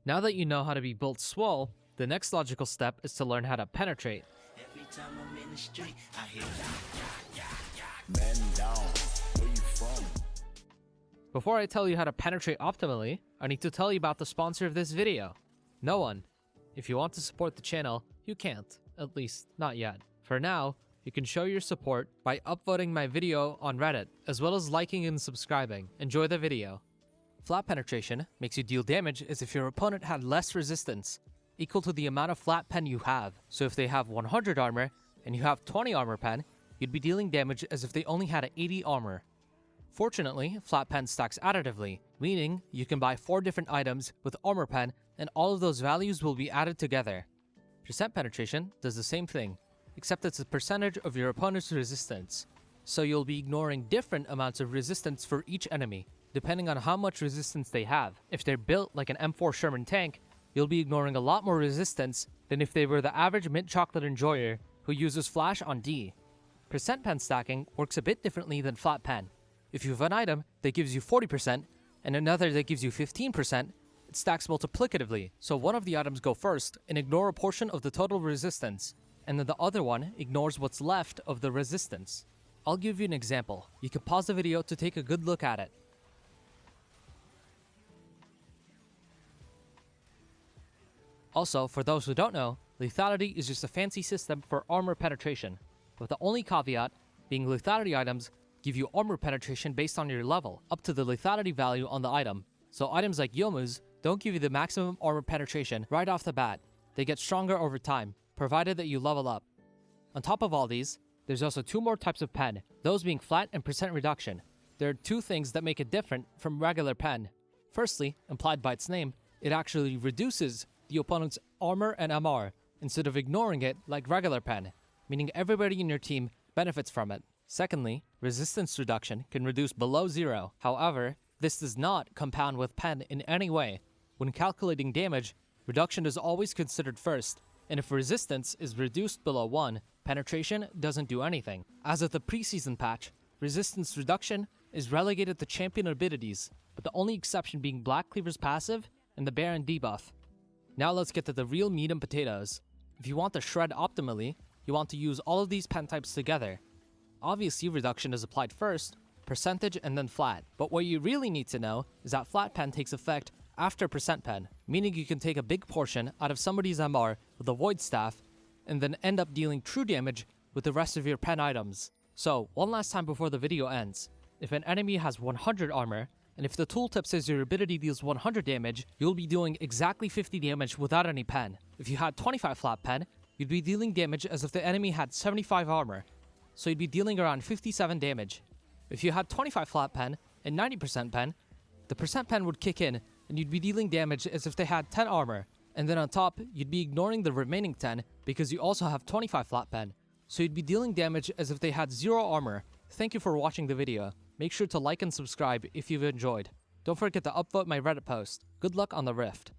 Now that you know how to be built swole, the next logical step is to learn how to penetrate. Every time I'm in the street, I hear Man down, where you from? Before I tell you how to penetrate optimally, I need to tell you about the sponsor of this video. No one. If you want to support the channel, you can't. At least, not yet. For now, you can show your support by upvoting my video on Reddit, as well as liking and subscribing. Enjoy the video. Flat penetration makes you deal damage as if your opponent had less resistance, equal to the amount of flat pen you have. So if they have 100 armor, and you have 20 armor pen, you'd be dealing damage as if they only had 80 armor. Fortunately, flat pen stacks additively, meaning you can buy 4 different items with armor pen and all of those values will be added together. Percent penetration does the same thing, except it's a percentage of your opponent's resistance. So you'll be ignoring different amounts of resistance for each enemy, depending on how much resistance they have. If they're built like an M4 Sherman tank, you'll be ignoring a lot more resistance than if they were the average mint chocolate enjoyer who uses flash on D. Percent pen stacking works a bit differently than flat pen. If you have an item that gives you 40% and another that gives you 15%, it stacks multiplicatively, so one of the items go first and ignore a portion of the total resistance, and then the other one ignores what's left of the resistance. I'll give you an example. You can pause the video to take a good look at it. Also, for those who don't know, lethality is just a fancy system for armor penetration, with the only caveat being lethality items give you armor penetration based on your level, up to the lethality value on the item. So items like Yomu's don't give you the maximum armor penetration right off the bat. They get stronger over time, provided that you level up. On top of all these, there's also 2 more types of pen, those being flat and percent reduction. There are 2 things that make it different from regular pen. Firstly, implied by its name, it actually reduces the opponent's armor and MR, instead of ignoring it like regular pen, meaning everybody in your team benefits from it. Secondly, resistance reduction can reduce below 0. However, this does not compound with pen in any way. When calculating damage, reduction is always considered first, and if resistance is reduced below 1, penetration doesn't do anything. As of the preseason patch, resistance reduction is relegated to champion abilities, with the only exception being Black Cleaver's passive and the Baron debuff. Now let's get to the real meat and potatoes. If you want to shred optimally, you want to use all of these pen types together. Obviously, reduction is applied first, percentage, and then flat. But what you really need to know is that flat pen takes effect after percent pen, meaning you can take a big portion out of somebody's MR with a Void Staff, and then end up dealing true damage with the rest of your pen items. So, one last time before the video ends. If an enemy has 100 armor, and if the tooltip says your ability deals 100 damage, you'll be doing exactly 50 damage without any pen. If you had 25 flat pen, you'd be dealing damage as if the enemy had 75 armor, so you'd be dealing around 57 damage. If you had 25 flat pen and 90% pen, the percent pen would kick in and you'd be dealing damage as if they had 10 armor, and then on top, you'd be ignoring the remaining 10 because you also have 25 flat pen, so you'd be dealing damage as if they had 0 armor. Thank you for watching the video. Make sure to like and subscribe if you've enjoyed. Don't forget to upvote my Reddit post. Good luck on the Rift.